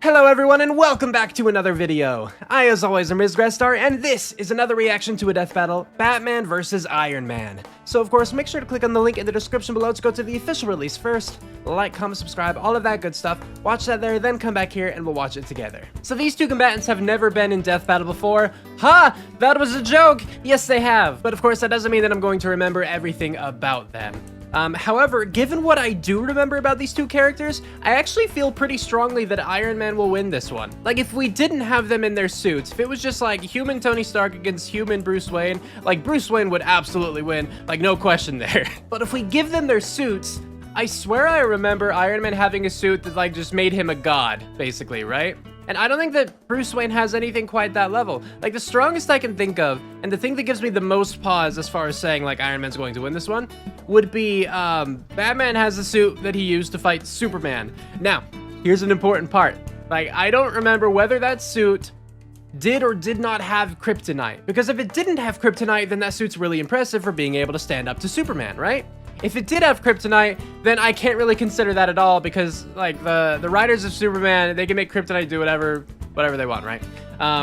Hello everyone and welcome back to another video. I as always am Grestar and this is another reaction to a death battle, Batman vs Iron Man. So of course make sure to click on the link in the description below to go to the official release first, like, comment, subscribe, all of that good stuff, watch that there, then come back here and we'll watch it together. So these two combatants have never been in death battle before. Ha! That was a joke! Yes they have, but of course that doesn't mean that I'm going to remember everything about them. However, given what I do remember about these two characters, I actually feel pretty strongly that Iron Man will win this one. Like, if we didn't have them in their suits, if it was just like human Tony Stark against human Bruce Wayne, like Bruce Wayne would absolutely win, like no question there. But if we give them their suits, I swear I remember Iron Man having a suit that like just made him a god, basically, right? And I don't think that Bruce Wayne has anything quite that level. Like, the strongest I can think of, and the thing that gives me the most pause as far as saying, like, Iron Man's going to win this one, would be, Batman has a suit that he used to fight Superman. Now, here's an important part. Like, I don't remember whether that suit did or did not have kryptonite. Because if it didn't have kryptonite, then that suit's really impressive for being able to stand up to Superman, right? If it did have kryptonite, then I can't really consider that at all because, like, the writers of Superman, they can make kryptonite do whatever they want, right?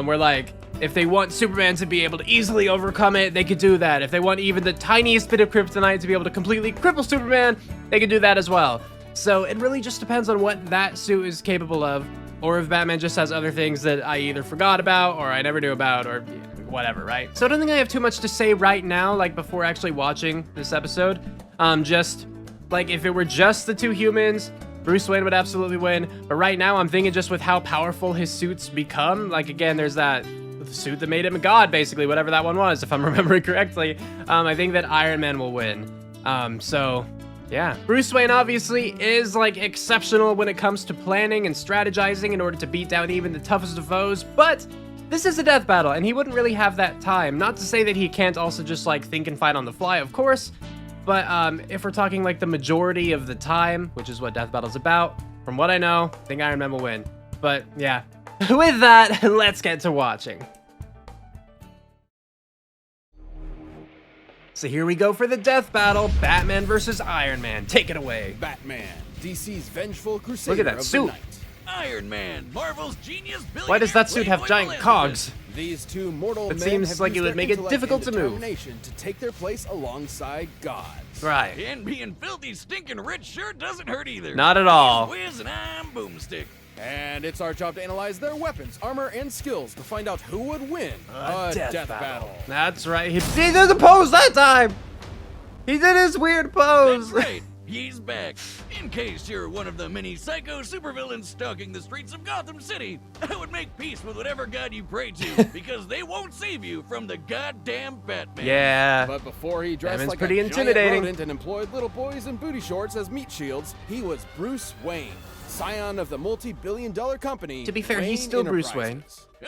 Where, like, if they want Superman to be able to easily overcome it, they could do that. If they want even the tiniest bit of kryptonite to be able to completely cripple Superman, they can do that as well. So it really just depends on what that suit is capable of, or if Batman just has other things that I either forgot about or I never knew about or whatever, right? So I don't think I have too much to say right now, like, before actually watching this episode. Just, like, if it were just the two humans, Bruce Wayne would absolutely win. But right now, I'm thinking just with how powerful his suits become. Like, again, there's that suit that made him a god, basically, whatever that one was, if I'm remembering correctly. I think that Iron Man will win. So, yeah. Bruce Wayne, obviously, is, like, exceptional when it comes to planning and strategizing in order to beat down even the toughest of foes. But this is a death battle, and he wouldn't really have that time. Not to say that he can't also just, like, think and fight on the fly, of course. But if we're talking like the majority of the time, which is what death battle's about, from what I know, I think Iron Man will win. But yeah, with that, let's get to watching. So here we go for the death battle, Batman versus Iron Man. Take it away. Batman, DC's vengeful crusader. Look at that suit. Iron Man, Marvel's genius billionaire. Why does that suit have giant cogs? These two mortal men seems like it would make it difficult to move. To take their place alongside gods. Right. And being filthy, stinking rich sure doesn't hurt either. Not at all. He's Wiz and I'm Boomstick. And it's our job to analyze their weapons, armor, and skills to find out who would win a death battle. That's right. He did the pose that time. He did his weird pose. That's right. He's back. In case you're one of the many psycho supervillains stalking the streets of Gotham City, I would make peace with whatever god you pray to, because they won't save you from the goddamn Batman. Yeah. But before he dressed Batman's like pretty a giant intimidating rodent and employed little boys in booty shorts as meat shields, he was Bruce Wayne, scion of the multi-billion-dollar company. To be fair, Wayne he's still Bruce Wayne.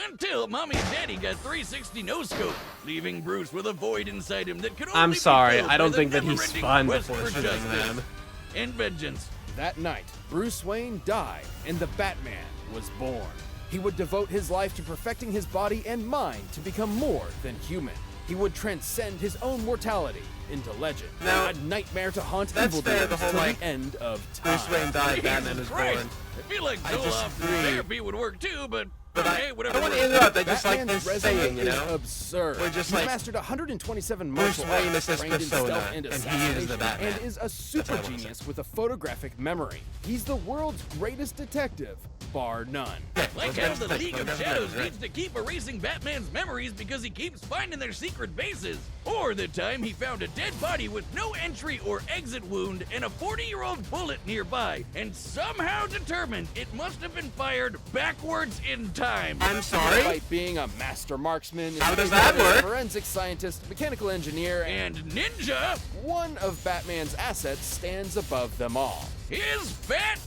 Until Mommy and Daddy got 360 no-scope, leaving Bruce with a void inside him that could only I'm sorry, be filled I don't by think the that he's never-ending fun quest before for shooting justice them. and vengeance. That night, Bruce Wayne died, and the Batman was born. He would devote his life to perfecting his body and mind to become more than human. He would transcend his own mortality into legend. Now, a nightmare to haunt that's fair, evildoers the whole, till like, the end of time. Bruce Wayne died, Batman was Christ. born. I feel like I Zoloft disagree. therapy would work too, but hey, I whatever. don't want to works. interrupt, I just like Batman's this resume saying, you is know? absurd. We're just He's like, mastered 127 Bruce martial Wayne is arts, his trained in persona, stealth and and he is the assassination, Batman. and is a super what I wanna genius with a photographic memory. He's the world's greatest detective, bar none. Like how the League of Shadows needs to keep erasing Batman's memories because he keeps finding their secret bases. Or the time he found a dead body with no entry or exit wound and a 40-year-old bullet nearby, and somehow determined it must have been fired backwards in time. I'm sorry? Despite being a master marksman, How does that work? forensic scientist, mechanical engineer, And Ninja, one of Batman's assets stands above them all. his fat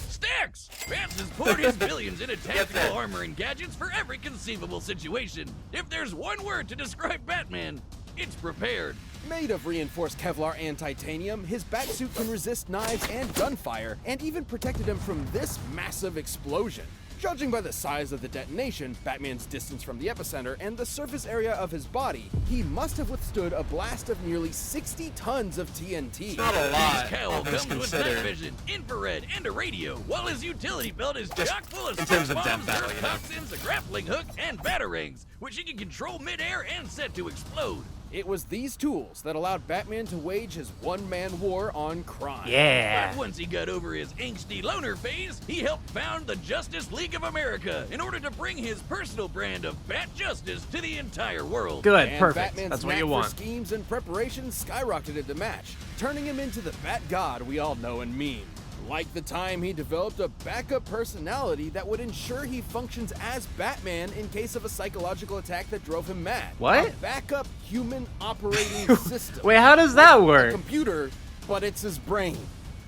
stacks. Bats has poured his billions into tactical armor and gadgets for every conceivable situation. If there's one word to describe Batman, it's prepared. Made of reinforced Kevlar and titanium, his batsuit can resist knives and gunfire, and even protected him from this massive explosion. Judging by the size of the detonation, Batman's distance from the epicenter, and the surface area of his body, he must have withstood a blast of nearly 60 tons of TNT. Not a lot. His cowl all things comes with night considered. vision, infrared, and a radio, while his utility belt is Just chock full of in terms smoke of death bombs, battle, nerve you know. toxins, a grappling hook, and batarangs, which he can control mid-air and set to explode. It was these tools that allowed Batman to wage his one-man war on crime. Yeah. But once he got over his angsty loner phase, he helped found the Justice League of America in order to bring his personal brand of Bat Justice to the entire world. Good, And perfect. Batman's That's what knack you for want. schemes and preparations skyrocketed to match, turning him into the Bat God we all know and mean. Like the time he developed a backup personality that would ensure he functions as Batman in case of a psychological attack that drove him mad. What? A backup human operating system. Wait, how does that A work? computer, but it's his brain.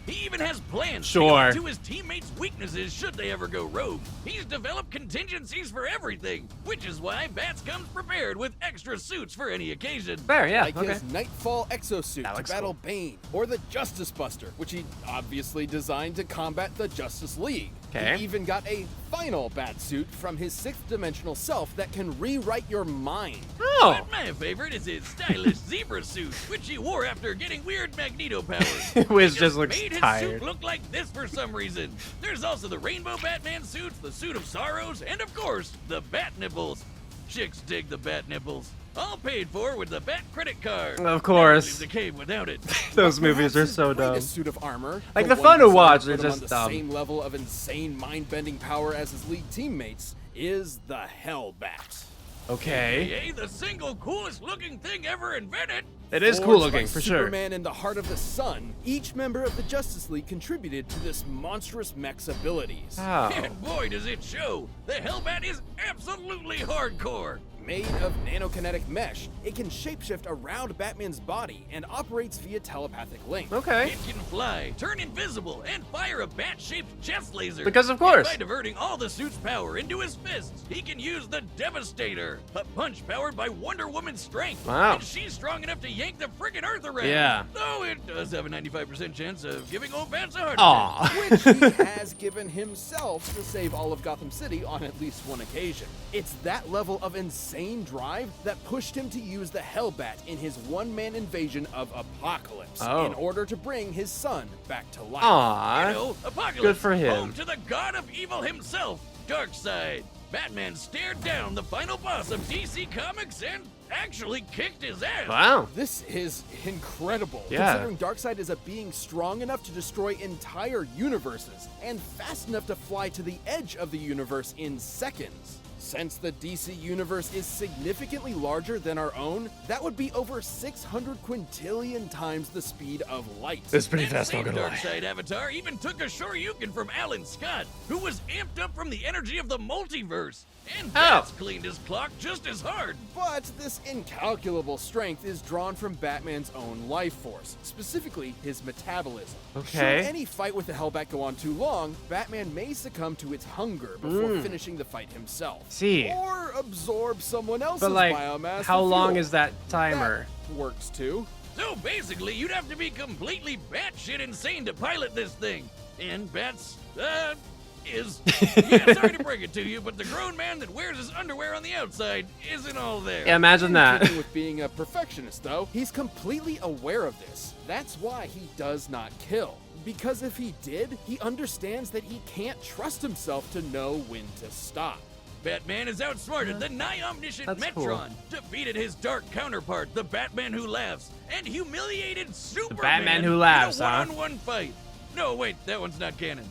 He even has plans Sure. to go to his teammates' weaknesses should they ever go rogue. He's developed contingencies for everything, which is why Bats comes prepared with extra suits for any occasion. Fair, yeah, Like okay. his Nightfall exosuit That to looks battle cool. Bane, or the Justice Buster, which he obviously designed to combat the Justice League. Okay. He even got a final bat suit from his sixth dimensional self that can rewrite your mind. Oh, But my favorite is his stylish zebra suit, which he wore after getting weird Magneto powers. Wiz He just looks made his tired. suit look like this for some reason. There's also the Rainbow Batman suits, the Suit of Sorrows, and of course, the Bat Nipples. Chicks dig the Bat Nipples. All paid for with the Bat credit card. Of course. Never leaves a cave without it. Those movies are Perhaps so his dumb. greatest suit of armor, Like, they're one fun to designed watch, put they're him just on the dumb. same level of insane mind-bending power as his league teammates, is the Hellbat. Okay. Hey, the single coolest looking thing ever invented. It is Forged cool by looking, for sure. Superman in the heart of the sun, each member of the Justice League contributed to this monstrous mech's abilities. Oh. And boy, does it show. The Hellbat is absolutely hardcore. Made of nanokinetic mesh, it can shapeshift around Batman's body and operates via telepathic link. Okay. It can fly, turn invisible, and fire a bat-shaped chest laser. Because of course. And by diverting all the suit's power into his fists, he can use the Devastator, a punch powered by Wonder Woman's strength. Wow. And she's strong enough to yank the friggin' Earth around. Yeah. Though it does have a 95% chance of giving old bats a heart attack. Aw. Which he has given himself to save all of Gotham City on at least one occasion. It's that level of insane drive that pushed him to use the Hellbat in his one-man invasion of Apocalypse Oh. in order to bring his son back to life. Aw. You know, Apocalypse, Good for him. home to the god of evil himself, Darkseid. Batman stared down the final boss of DC Comics and actually kicked his ass. Wow. This is incredible, Yeah. considering Darkseid is a being strong enough to destroy entire universes and fast enough to fly to the edge of the universe in seconds. Since the DC universe is significantly larger than our own, that would be over 600 quintillion times the speed of light. It's pretty That fast, same not gonna lie. Darkseid avatar even took a Shoryuken from Alan Scott, who was amped up from the energy of the multiverse. And Bats cleaned his clock just as hard. But this incalculable strength is drawn from Batman's own life force, specifically his metabolism. Okay. Should any fight with the Hellbat go on too long, Batman may succumb to its hunger before finishing the fight himself. See. Or absorb someone else's But like, biomass. how for long fuel. is that timer? That works too. So basically, you'd have to be completely batshit insane to pilot this thing. And Bats, yeah, sorry to break it to you, but the grown man that wears his underwear on the outside isn't all there. Yeah, imagine In that. keeping with being a perfectionist, though, he's completely aware of this. That's why he does not kill. Because if he did, he understands that he can't trust himself to know when to stop. Batman has outsmarted the nigh-omniscient That's Metron, defeated his dark counterpart, the Batman Who Laughs, and humiliated Superman Batman Who Laughs, in a huh? one-on-one fight. No, wait, that one's not canon.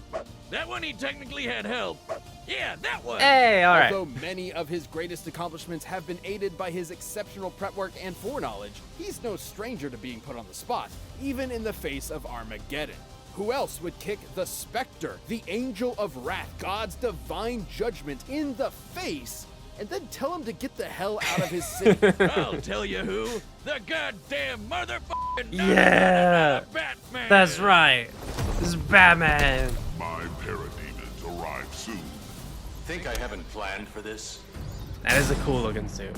That one he technically had help. Yeah, that one. Hey, all right. Although many of his greatest accomplishments have been aided by his exceptional prep work and foreknowledge, he's no stranger to being put on the spot, even in the face of Armageddon. Who else would kick the Spectre, the Angel of Wrath, God's divine judgment, in the face, and then tell him to get the hell out of his city? I'll tell you who. The goddamn motherfucking Yeah. Batman. That's right. This is Batman. My parademons arrive soon. Think I haven't planned for this? That is a cool looking suit.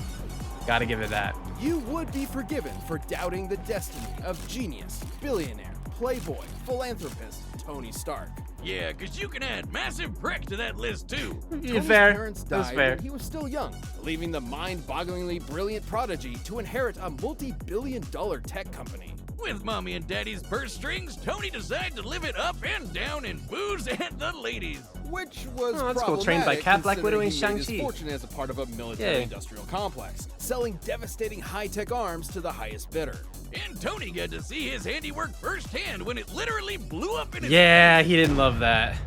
Gotta give it that. You would be forgiven for doubting the destiny of genius, billionaire, playboy, philanthropist Tony Stark. Yeah, because you can add massive prick to that list too. Tony's Fair. parents That was died fair. when he was still young, leaving the mind-bogglingly brilliant prodigy to inherit a multi-billion-dollar tech company. With mommy and daddy's purse strings, Tony decided to live it up and down in booze and the ladies. Which was Oh, that's cool. Trained by problematic Cat, Black Widow, and considering he made his Shang-Chi. fortune as a part of a military-industrial complex, selling devastating high-tech arms to the highest bidder. And Tony got to see his handiwork firsthand when it literally blew up in his Yeah, he didn't love that.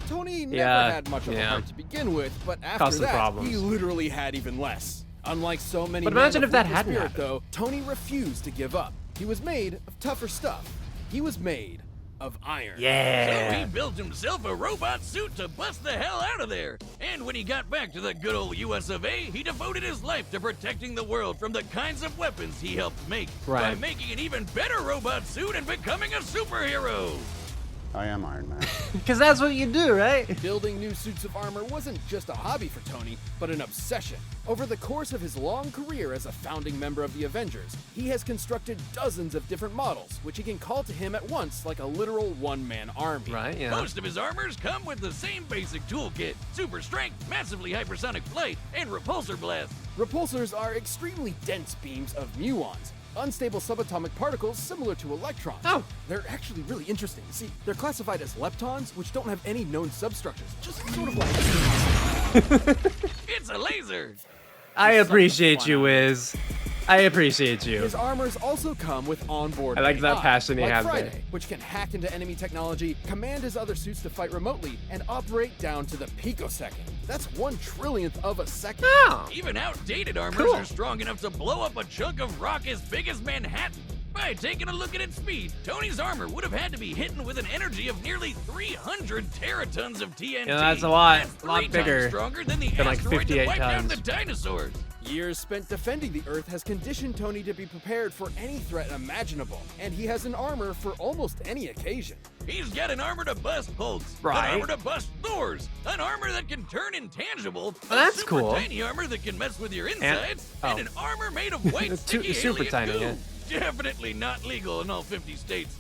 Tony never Yeah, had much of a yeah. heart to begin with, but after Caused some that, problems. he literally had even less. Unlike so many But men imagine of if that weaker hadn't spirit, happened. though, Tony refused to give up. He was made of tougher stuff. He was made of iron. So Yeah. he built himself a robot suit to bust the hell out of there. And when he got back to the good old US of A, he devoted his life to protecting the world from the kinds of weapons he helped make. By Right. making an even better robot suit and becoming a superhero. I am Iron Man. Because that's what you do, right? Building new suits of armor wasn't just a hobby for Tony, but an obsession. Over the course of his long career as a founding member of the Avengers, he has constructed dozens of different models, which he can call to him at once like a literal one-man army. Right, yeah. Most of his armors come with the same basic toolkit: super strength, massively hypersonic flight, and repulsor blast. Repulsors are extremely dense beams of muons, unstable subatomic particles similar to electrons. Oh. They're actually really interesting. See, they're classified as leptons, which don't have any known substructures, just sort of like... It's a laser. I appreciate you, Wiz. I appreciate you. His armors also come with onboard I like that AI, passion he like had Friday, there. which can hack into enemy technology, command his other suits to fight remotely, and operate down to the picosecond. That's 1/trillionth of a second. Oh. Even outdated armors Cool. are strong enough to blow up a chunk of rock as big as Manhattan. By taking a look at its speed, Tony's armor would have had to be hidden with an energy of nearly 300 teratons of TNT. Yeah, that's a lot. That's A lot 3 bigger times stronger than the than, like, asteroid 58 that wiped out tons. the dinosaurs. Years spent defending the Earth has conditioned Tony to be prepared for any threat imaginable, and he has an armor for almost any occasion. He's got an armor to bust Hulks, Right. an armor to bust Thors, an armor that can turn intangible, Well, that's a super cool. tiny armor that can mess with your insides, oh. and an armor made of white Too- sticky super alien tiny, goo. yeah. Definitely not legal in all 50 states.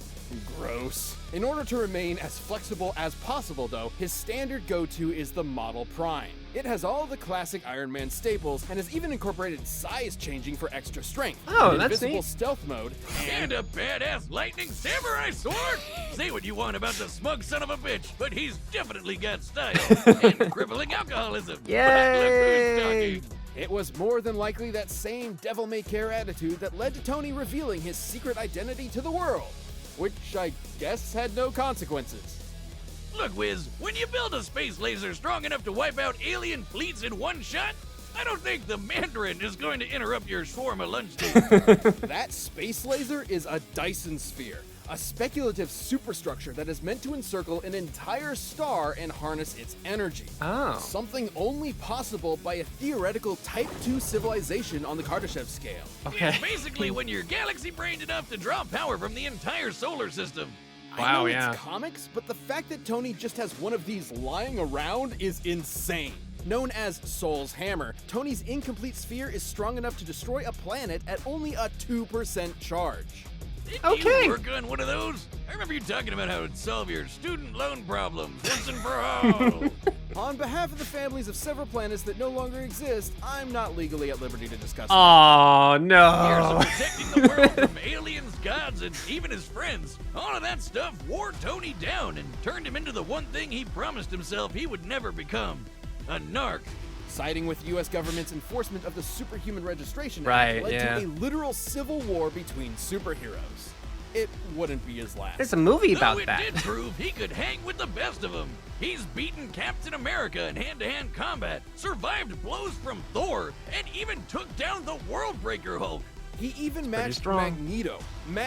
Gross. In order to remain as flexible as possible, though, his standard go-to is the Model Prime. It has all the classic Iron Man staples and has even incorporated size changing for extra strength. Oh, an that's invisible neat. stealth mode, And a badass lightning samurai sword? Say what you want about the smug son of a bitch, but he's definitely got style. And crippling alcoholism. But look who's Yay! talking. it was more than likely that same devil-may-care attitude that led to Tony revealing his secret identity to the world, which I guess had no consequences. Look, Wiz, when you build a space laser strong enough to wipe out alien fleets in one shot, I don't think the Mandarin is going to interrupt your shawarma lunch date. That space laser is a Dyson sphere, a speculative superstructure that is meant to encircle an entire star and harness its energy. Oh. Something only possible by a theoretical Type 2 civilization on the Kardashev scale. Okay. It's basically when you're galaxy-brained enough to draw power from the entire solar system. I Wow, know yeah. it's comics, but the fact that Tony just has one of these lying around is insane. Known as Soul's Hammer, Tony's incomplete sphere is strong enough to destroy a planet at only a 2% charge. Did Okay. you work on one of those? I remember you talking about how it'd solve your student loan problems once and for all. On behalf of the families of several planets that no longer exist, I'm not legally at liberty to discuss Oh Years no. of protecting the world from aliens, gods, and even his friends. All of that stuff wore Tony down and turned him into the one thing he promised himself he would never become: a narc. Siding with U.S. government's enforcement of the Superhuman Registration Right, Act led yeah. to a literal civil war between superheroes. It wouldn't be his last. There's a movie Though about it that. did prove he could hang with the best of them. He's beaten Captain America in hand-to-hand combat, survived blows from Thor, and even took down the Worldbreaker Hulk. He even matched strong. Magneto.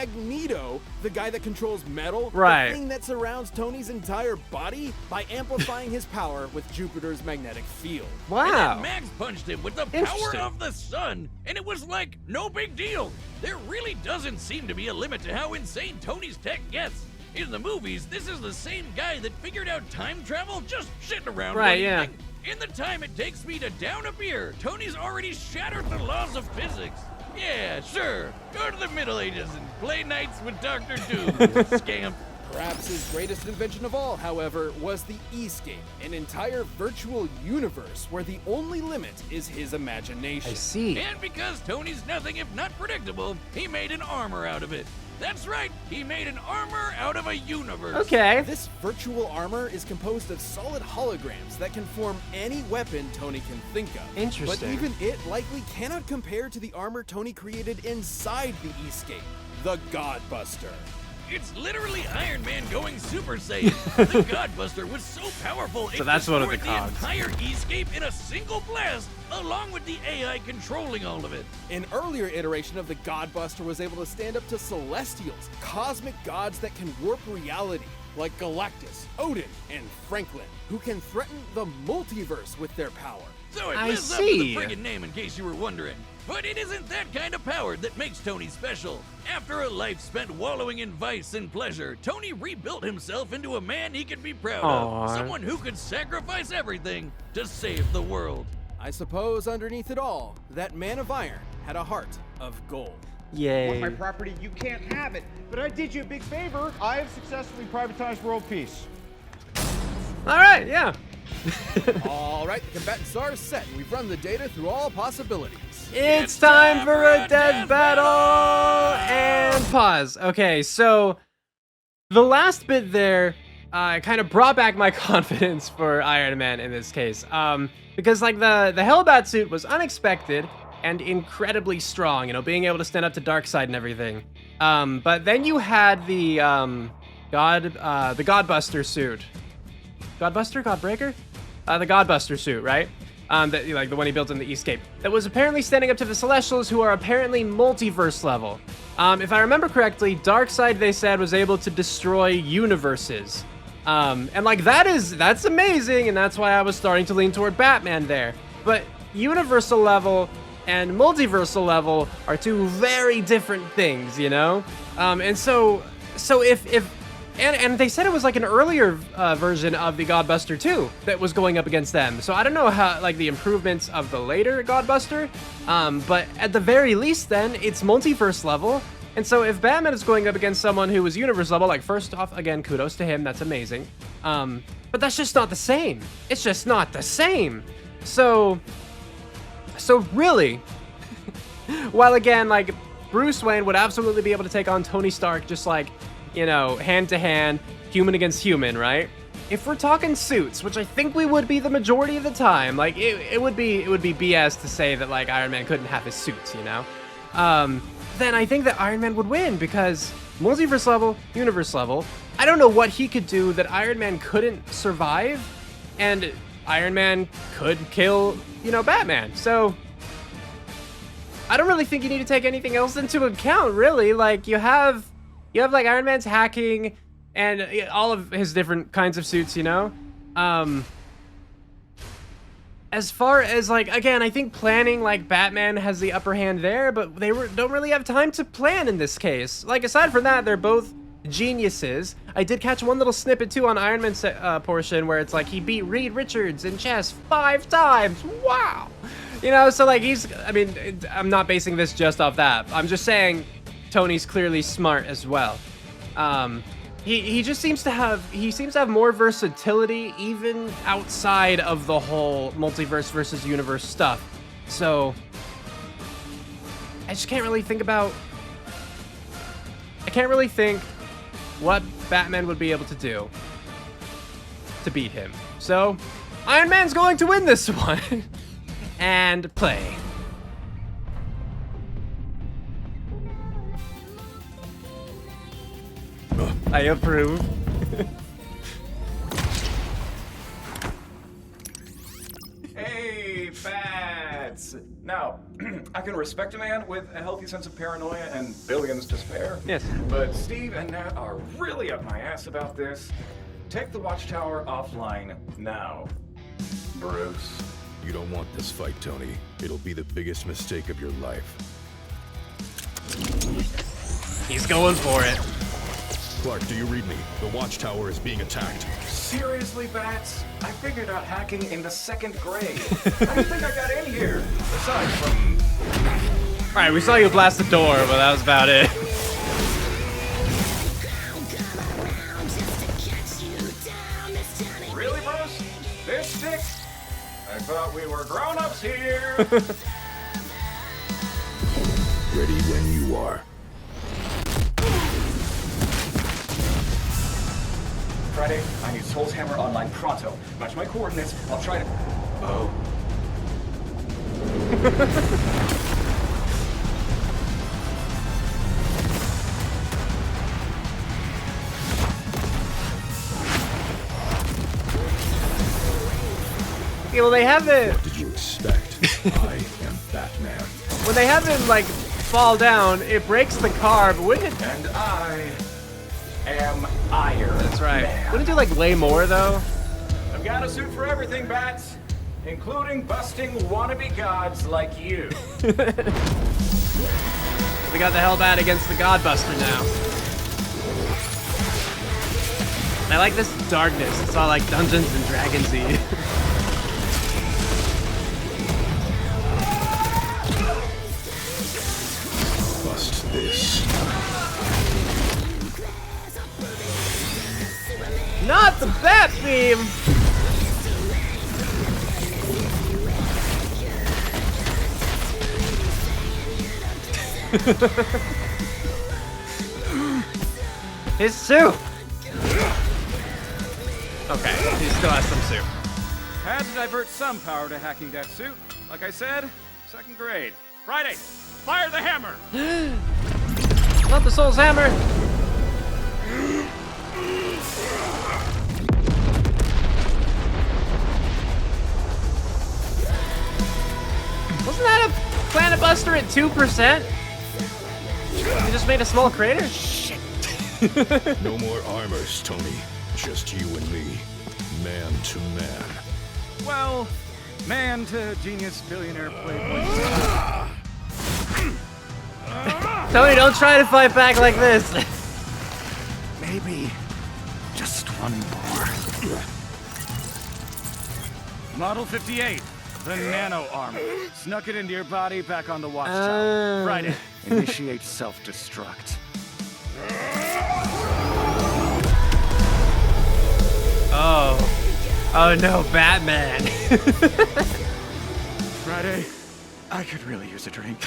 Magneto, the guy that controls metal, Right. the thing that surrounds Tony's entire body, by amplifying his power with Jupiter's magnetic field. And Wow. then Max punched him with the power Interesting. of the sun, and it was like, no big deal. There really doesn't seem to be a limit to how insane Tony's tech gets. In the movies, this is the same guy that figured out time travel just sitting around Right, one yeah. evening. In the time it takes me to down a beer, Tony's already shattered the laws of physics. Yeah, sure. Go to the Middle Ages and play knights with Dr. Doom, scamp. Perhaps his greatest invention of all, however, was the E-scape, an entire virtual universe where the only limit is his imagination. I see. And because Tony's nothing if not predictable, he made an armor out of it. That's right, he made an armor out of a universe. Okay. This virtual armor is composed of solid holograms that can form any weapon Tony can think of. Interesting. But even it likely cannot compare to the armor Tony created inside the E-scape, the Godbuster. It's literally Iron Man going Super Saiyan. The Godbuster was so powerful it that's one of the destroyed cogs. entire E-scape in a single blast, along with the AI controlling all of it. An earlier iteration of the Godbuster was able to stand up to Celestials, cosmic gods that can warp reality, like Galactus, Odin, and Franklin, who can threaten the multiverse with their power. So it I lives up to see. the friggin' name in case you were wondering. But it isn't that kind of power that makes Tony special. After a life spent wallowing in vice and pleasure, Tony rebuilt himself into a man he could be proud Aw. of. Someone who could sacrifice everything to save the world. I suppose underneath it all, that man of iron had a heart of gold. Yay. My property, you can't have it. But I did you a big favor. I have successfully privatized world peace. All right, yeah. All right, the combatants are set, and we've run the data through all possibilities. It's time for a death battle! And pause. Okay, so the last bit there kind of brought back my confidence for Iron Man in this case. Because like the Hellbat suit was unexpected and incredibly strong, you know, being able to stand up to Darkseid and everything. But then you had the Godbuster suit. Godbuster? Godbreaker? The Godbuster suit, right? That, like the one he built in the E-scape. That was apparently standing up to the Celestials, who are apparently multiverse level. If I remember correctly, Darkseid, they said, was able to destroy universes. And like that's amazing, and that's why I was starting to lean toward Batman there. But universal level and multiversal level are two very different things, you know? And so if And they said it was like an earlier version of the Godbuster 2 that was going up against them. So I don't know how, like, the improvements of the later Godbuster, but at the very least then, it's multiverse level. And so if Batman is going up against someone who was universe level, like, first off, again, kudos to him, that's amazing. But that's just not the same. It's just not the same. So really, while again, like, Bruce Wayne would absolutely be able to take on Tony Stark just like, you know, hand-to-hand, human against human, right? If we're talking suits, which I think we would be the majority of the time, like, it would be BS to say that, like, Iron Man couldn't have his suits, you know? Then I think that Iron Man would win, because multiverse level, universe level, I don't know what he could do that Iron Man couldn't survive, and Iron Man could kill, you know, Batman. So I don't really think you need to take anything else into account, really. Like, you have like Iron Man's hacking and all of his different kinds of suits, you know? As far as, like, again, I think planning, like, Batman has the upper hand there, but they don't really have time to plan in this case. Like, aside from that, they're both geniuses. I did catch one little snippet, too, on Iron Man's portion where it's like he beat Reed Richards in chess 5 times. Wow! You know, so, like, I mean, I'm not basing this just off that. I'm just saying Tony's clearly smart as well. He just seems to have more versatility even outside of the whole multiverse versus universe stuff. So I just can't really think what Batman would be able to do to beat him. So Iron Man's going to win this one. And play. I approve. Hey, Bats! Now, I can respect a man with a healthy sense of paranoia and billions to spare. Yes. But Steve and Nat are really up my ass about this. Take the Watchtower offline now, Bruce. You don't want this fight, Tony. It'll be the biggest mistake of your life. He's going for it. Clark, do you read me? The Watchtower is being attacked. Seriously, Bats? I figured out hacking in the 2nd grade. How do you think I got in here? Aside from... Alright, we saw you blast the door, but that was about it. stick? I thought we were grown-ups here. Ready when you are. Friday, I need Soul's Hammer online pronto. Match my coordinates. I'll try to... Oh. Okay, well, they haven't. What did you expect? I am Batman. When they have him like fall down, it breaks the car, but wouldn't it? And I am Iron That's right. Man. Wouldn't it like lay more though? I've got a suit for everything, Bats, including busting wannabe gods like you. We got the Hellbat against the Godbuster now. I like this darkness. It's all like Dungeons and Dragons-y. Bust this. Not the bat beam! His suit! Okay, he still has some suit. Had to divert some power to hacking that suit. Like I said, second grade. Friday, fire the hammer! Not the Soul's Hammer! Wasn't that a Planet Buster at 2%? You just made a small crater? No more armors, Tony. Just you and me. Man to man. Well, man to genius billionaire playboy. Tony, don't try to fight back like this. Maybe just one more. Model 58, the nano armor. Snuck it into your body back on the watchtower. Friday, initiate self-destruct. Oh no, Batman. Friday, I could really use a drink.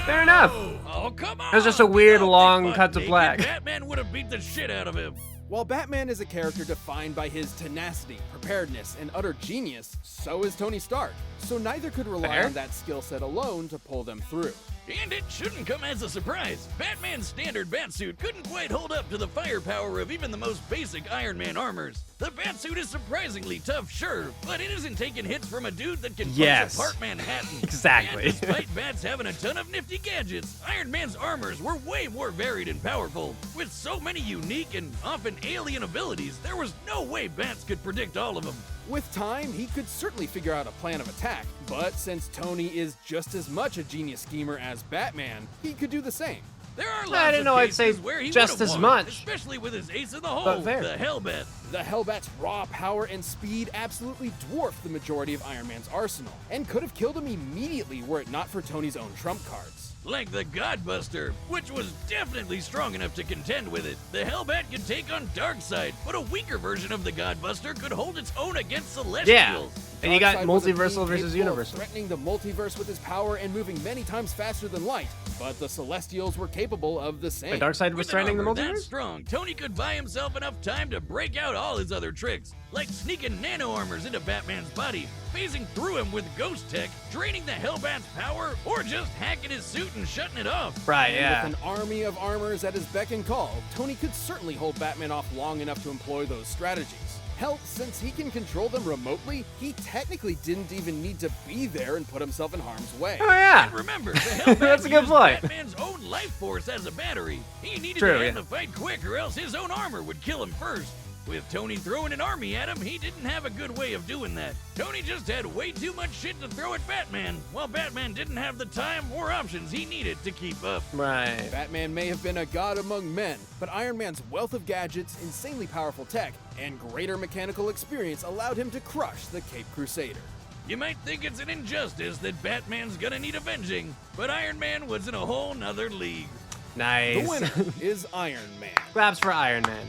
Fair enough. Oh, come on! It was just a weird, Big long butt cut to naked black. Batman would have beat the shit out of him. While Batman is a character defined by his tenacity, preparedness, and utter genius, so is Tony Stark. So neither could rely Fair. on that skill set alone to pull them through. And it shouldn't come as a surprise. Batman's standard batsuit couldn't quite hold up to the firepower of even the most basic Iron Man armors. The batsuit is surprisingly tough, sure, but it isn't taking hits from a dude that can punch apart Manhattan. Exactly. And despite Bats having a ton of nifty gadgets, Iron Man's armors were way more varied and powerful. With so many unique and often alien abilities, there was no way Bats could predict all of them. With time, he could certainly figure out a plan of attack, but since Tony is just as much a genius schemer as Batman, he could do the same. There are I lots didn't of know I'd say cases where he just would've as won, much. especially with his ace in the But hole, fair. the Hellbat. The Hellbat's raw power and speed absolutely dwarfed the majority of Iron Man's arsenal, and could have killed him immediately were it not for Tony's own trump cards. Like the Godbuster, which was definitely strong enough to contend with it. The Hellbat could take on Darkseid, but a weaker version of the Godbuster could hold its own against Celestials. Yeah. And you got Darkseid was a multiversal being versus capable of universal. threatening the multiverse with his power and moving many times faster than light, but the Celestials were capable of the same. Wait, Darkseid was With an threatening the armor that multiverse? strong, Tony could buy himself enough time to break out all his other tricks, like sneaking nano armors into Batman's body, phasing through him with ghost tech, draining the Hellbat's power, or just hacking his suit and shutting it off. Right, And yeah. with an army of armors at his beck and call, Tony could certainly hold Batman off long enough to employ those strategies. Hell, since he can control them remotely, he technically didn't even need to be there and put himself in harm's way. Oh yeah. And remember, the Hellbat That's a good used point. Batman's own life force as a battery. He needed True, to end yeah. the fight quick, or else his own armor would kill him first. With Tony throwing an army at him, he didn't have a good way of doing that. Tony just had way too much shit to throw at Batman, while Batman didn't have the time or options he needed to keep up. Right. Batman may have been a god among men, but Iron Man's wealth of gadgets, insanely powerful tech, and greater mechanical experience allowed him to crush the Caped Crusader. You might think it's an injustice that Batman's gonna need avenging, but Iron Man was in a whole nother league. Nice. The winner is Iron Man. Claps for Iron Man.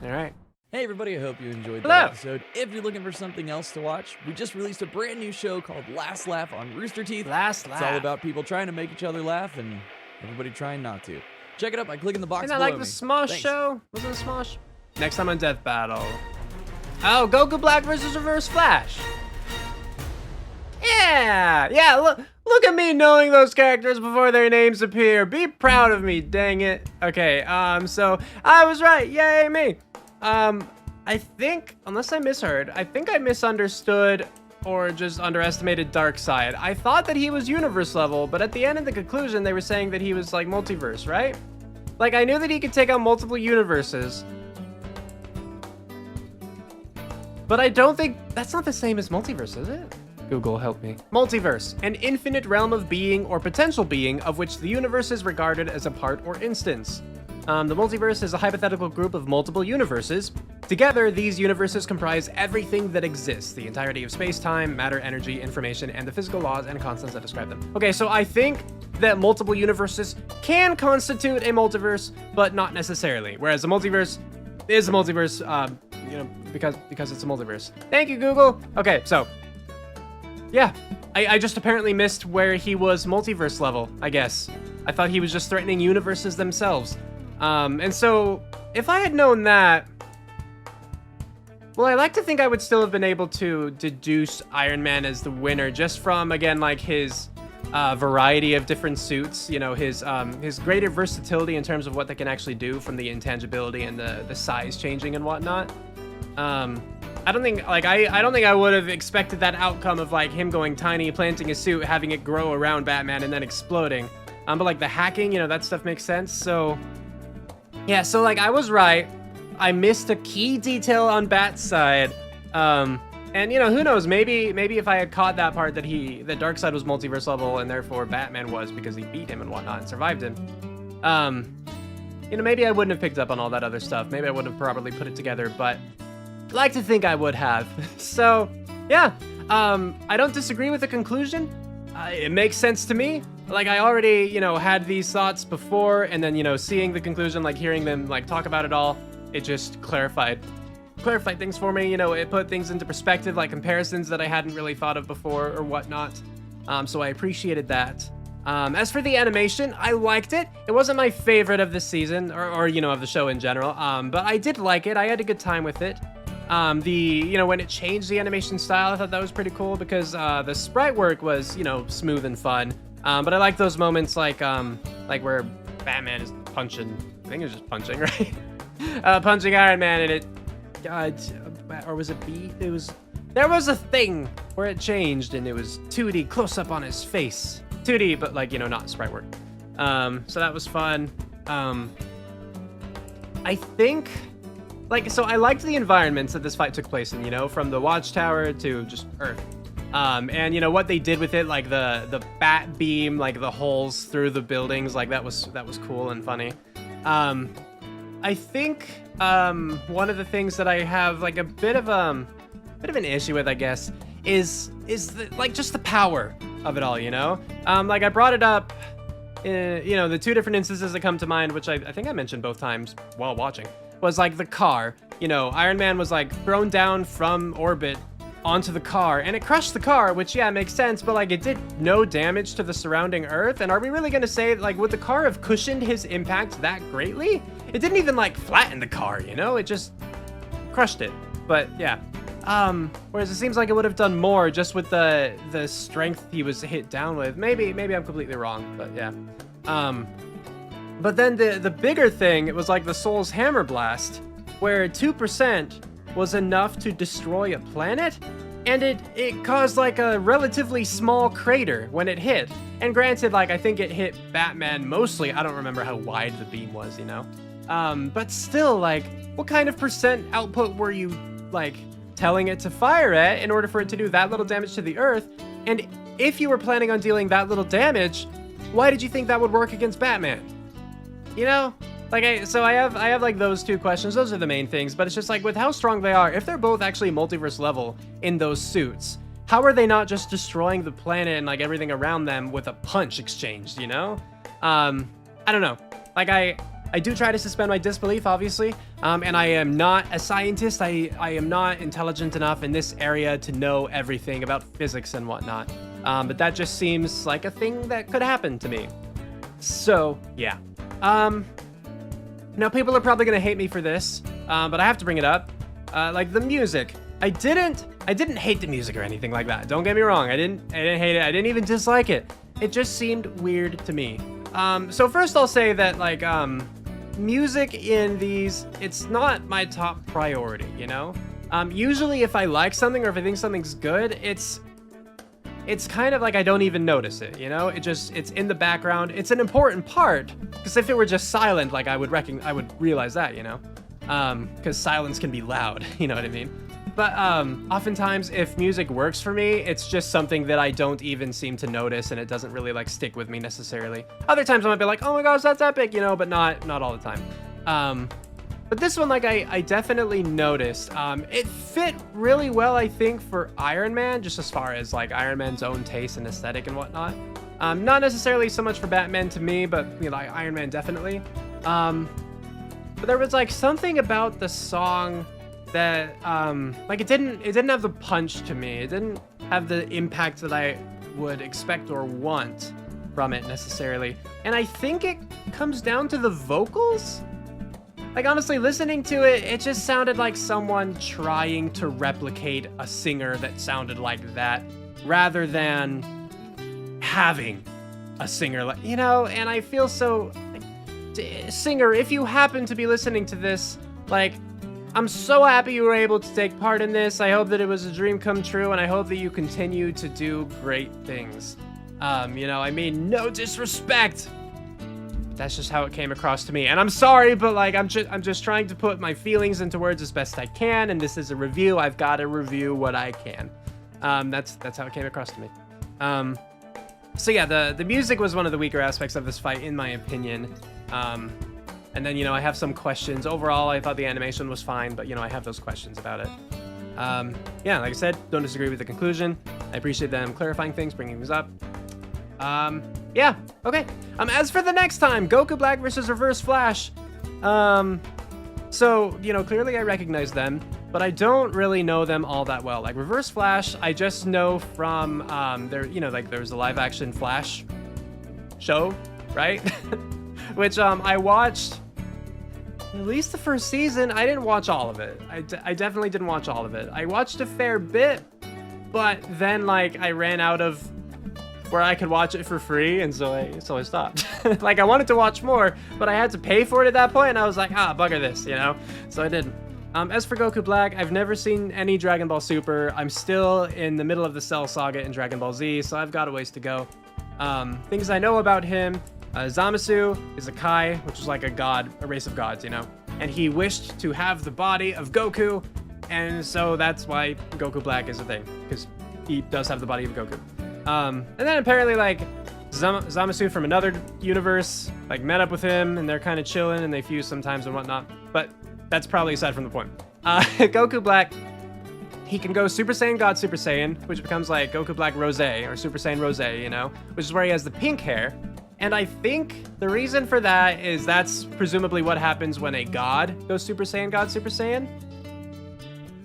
All right. Hey everybody, I hope you enjoyed Hello. that episode. If you're looking for something else to watch, we just released a brand new show called Last Laugh on Rooster Teeth. Last It's all laugh. about people trying to make each other laugh and everybody trying not to. Check it out by clicking the box Isn't that below like the me. Smosh Thanks. show? Was it a Smosh? Next time on Death Battle. Oh, Goku Black versus Reverse Flash. Yeah, look at me knowing those characters before their names appear. Be proud of me, dang it. Okay, so I was right, yay me. I think, unless I misheard, I think I misunderstood or just underestimated Darkseid. I thought that he was universe level, but at the end of the conclusion, they were saying that he was like multiverse, right? Like, I knew that he could take out multiple universes, but I don't think that's not the same as multiverse, is it? Google, help me. Multiverse, an infinite realm of being or potential being of which the universe is regarded as a part or instance. The multiverse is a hypothetical group of multiple universes. Together, these universes comprise everything that exists, the entirety of space-time, matter, energy, information, and the physical laws and constants that describe them. Okay, so I think that multiple universes can constitute a multiverse, but not necessarily. Whereas a multiverse is a multiverse, because it's a multiverse. Thank you, Google. Okay, so yeah, I just apparently missed where he was multiverse level, I guess. I thought he was just threatening universes themselves. And so, if I had known that, well, I like to think I would still have been able to deduce Iron Man as the winner just from, again, like his variety of different suits, you know, his greater versatility in terms of what they can actually do from the intangibility and the size changing and whatnot. I don't think I would have expected that outcome of like him going tiny, planting a suit, having it grow around Batman and then exploding. But like the hacking, you know, that stuff makes sense. So yeah, so like I was right. I missed a key detail on Bat's side. And you know, who knows, maybe if I had caught that part that Darkseid was multiverse level and therefore Batman was because he beat him and whatnot and survived him. You know, maybe I wouldn't have picked up on all that other stuff. Maybe I wouldn't have properly put it together, but I'd like to think I would have. So, yeah, I don't disagree with the conclusion. It makes sense to me. Like, I already, you know, had these thoughts before, and then, you know, seeing the conclusion, like, hearing them, like, talk about it all, it just clarified things for me. You know, it put things into perspective, like comparisons that I hadn't really thought of before or whatnot. So I appreciated that. As for the animation, I liked it. It wasn't my favorite of the season, or you know, of the show in general, but I did like it. I had a good time with it. You know, when it changed the animation style, I thought that was pretty cool because the sprite work was, you know, smooth and fun. But I like those moments like where Batman is punching, I think it was just punching, right? Punching Iron Man and it, or was it B? There was a thing where it changed and it was 2D close up on his face. 2D, but like, you know, not sprite work. So that was fun. I think, like, so I liked the environments that this fight took place in, you know, from the Watchtower to just Earth. And you know what they did with it, like the bat beam, like the holes through the buildings, like that was cool and funny. I think one of the things that I have like a bit of an issue with, I guess, is like just the power of it all, you know? Like I brought it up, you know, the two different instances that come to mind, which I think I mentioned both times while watching, was like the car. You know, Iron Man was like thrown down from orbit onto the car and it crushed the car, which yeah, makes sense, but like it did no damage to the surrounding Earth. And are we really gonna say, like, would the car have cushioned his impact that greatly? It didn't even like flatten the car, you know? It just crushed it. But yeah. Whereas it seems like it would have done more just with the strength he was hit down with. Maybe I'm completely wrong, but yeah. But then the bigger thing, it was like the Soul's Hammer Blast, where 2% was enough to destroy a planet, and it caused like a relatively small crater when it hit. And granted, like I think it hit Batman mostly. I don't remember how wide the beam was, you know? But still, like, what kind of percent output were you like telling it to fire at in order for it to do that little damage to the Earth? And if you were planning on dealing that little damage, why did you think that would work against Batman? You know? Like, I have like those two questions. Those are the main things, but it's just like with how strong they are, if they're both actually multiverse level in those suits, how are they not just destroying the planet and like everything around them with a punch exchanged, you know? I I don't know. Like, I do try to suspend my disbelief, obviously, and I am not a scientist. I am not intelligent enough in this area to know everything about physics and whatnot. But that just seems like a thing that could happen to me. So, yeah. Now, people are probably gonna hate me for this, but I have to bring it up. Like, the music. I didn't hate the music or anything like that. Don't get me wrong. I didn't hate it. I didn't even dislike it. It just seemed weird to me. So first I'll say that, like, music in these, it's not my top priority, you know? Usually if I like something or if I think something's good, it's kind of like I don't even notice it, you know? It's in the background. It's an important part, because if it were just silent, like, I would realize that, you know? Because silence can be loud, you know what I mean? But oftentimes, if music works for me, it's just something that I don't even seem to notice, and it doesn't really, like, stick with me necessarily. Other times I might be like, oh my gosh, that's epic, you know, but not all the time. But this one, like, I definitely noticed. It fit really well, I think, for Iron Man, just as far as, like, Iron Man's own taste and aesthetic and whatnot. Not necessarily so much for Batman to me, but, you know, like, Iron Man definitely. But there was, like, something about the song that, like, it didn't have the punch to me. It didn't have the impact that I would expect or want from it necessarily. And I think it comes down to the vocals. Like, honestly, listening to it, it just sounded like someone trying to replicate a singer that sounded like that, rather than having a singer like, you know. And I feel so, like, singer, if you happen to be listening to this, like, I'm so happy you were able to take part in this. I hope that it was a dream come true, and I hope that you continue to do great things. You know, I mean, no disrespect. That's just how it came across to me. And I'm sorry, but, like, I'm just trying to put my feelings into words as best I can, and this is a review. I've got to review what I can. That's how it came across to me. So yeah, the music was one of the weaker aspects of this fight, in my opinion. And then, you know, I have some questions. Overall, I thought the animation was fine, but, you know, I have those questions about it. Yeah, like I said, don't disagree with the conclusion. I appreciate them clarifying things, bringing things up. Yeah, okay. As for the next time, Goku Black versus Reverse Flash. So, you know, clearly I recognize them, but I don't really know them all that well. Like, Reverse Flash, I just know from, there, you know, like, there was a live-action Flash show, right? Which, I watched at least the first season. I didn't watch all of it. I definitely didn't watch all of it. I watched a fair bit, but then, like, I ran out of where I could watch it for free, and so I stopped. Like, I wanted to watch more, but I had to pay for it at that point, and I was like, bugger this, you know? So I didn't. As for Goku Black, I've never seen any Dragon Ball Super. I'm still in the middle of the Cell Saga in Dragon Ball Z, so I've got a ways to go. Things I know about him: Zamasu is a Kai, which is like a god, a race of gods, you know? And he wished to have the body of Goku, and so that's why Goku Black is a thing, because he does have the body of Goku. And then apparently, like, Zamasu from another universe, like, met up with him, and they're kind of chilling, and they fuse sometimes and whatnot. But that's probably aside from the point. Goku Black, he can go Super Saiyan God Super Saiyan, which becomes, like, Goku Black Rose, or Super Saiyan Rose, you know? Which is where he has the pink hair. And I think the reason for that is that's presumably what happens when a god goes Super Saiyan God Super Saiyan.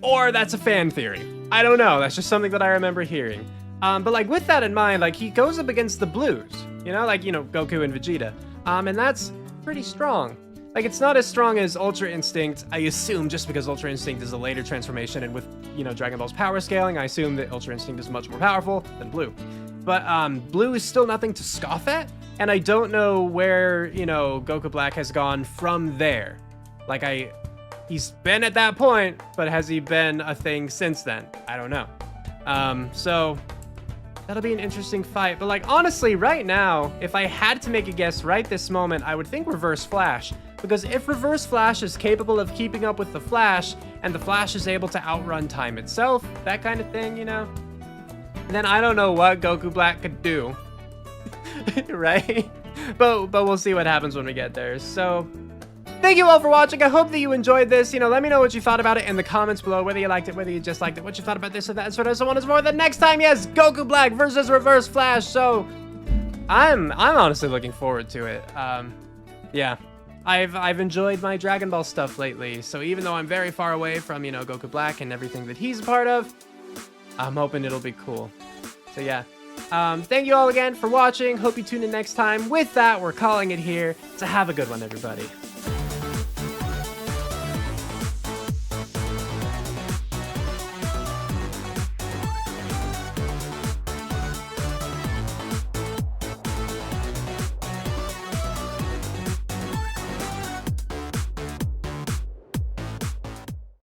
Or that's a fan theory. I don't know. That's just something that I remember hearing. But, like, with that in mind, like, he goes up against the Blues, you know, like, you know, Goku and Vegeta. And that's pretty strong. Like, it's not as strong as Ultra Instinct, I assume, just because Ultra Instinct is a later transformation, and with, you know, Dragon Ball's power scaling, I assume that Ultra Instinct is much more powerful than Blue. But, Blue is still nothing to scoff at, and I don't know where, you know, Goku Black has gone from there. Like, he's been at that point, but has he been a thing since then? I don't know. So that'll be an interesting fight. But, like, honestly, right now, if I had to make a guess right this moment, I would think Reverse Flash. Because if Reverse Flash is capable of keeping up with the Flash, and the Flash is able to outrun time itself, that kind of thing, you know, then I don't know what Goku Black could do. Right? But we'll see what happens when we get there. So thank you all for watching. I hope that you enjoyed this. You know, let me know what you thought about it in the comments below, whether you liked it, whether you just liked it, what you thought about this or that, and so on and so on and so forth. The next time, yes, Goku Black versus Reverse Flash. So I'm honestly looking forward to it. Yeah. I've enjoyed my Dragon Ball stuff lately, so even though I'm very far away from, you know, Goku Black and everything that he's a part of, I'm hoping it'll be cool. So yeah. Thank you all again for watching. Hope you tune in next time. With that, we're calling it here. So have a good one, everybody.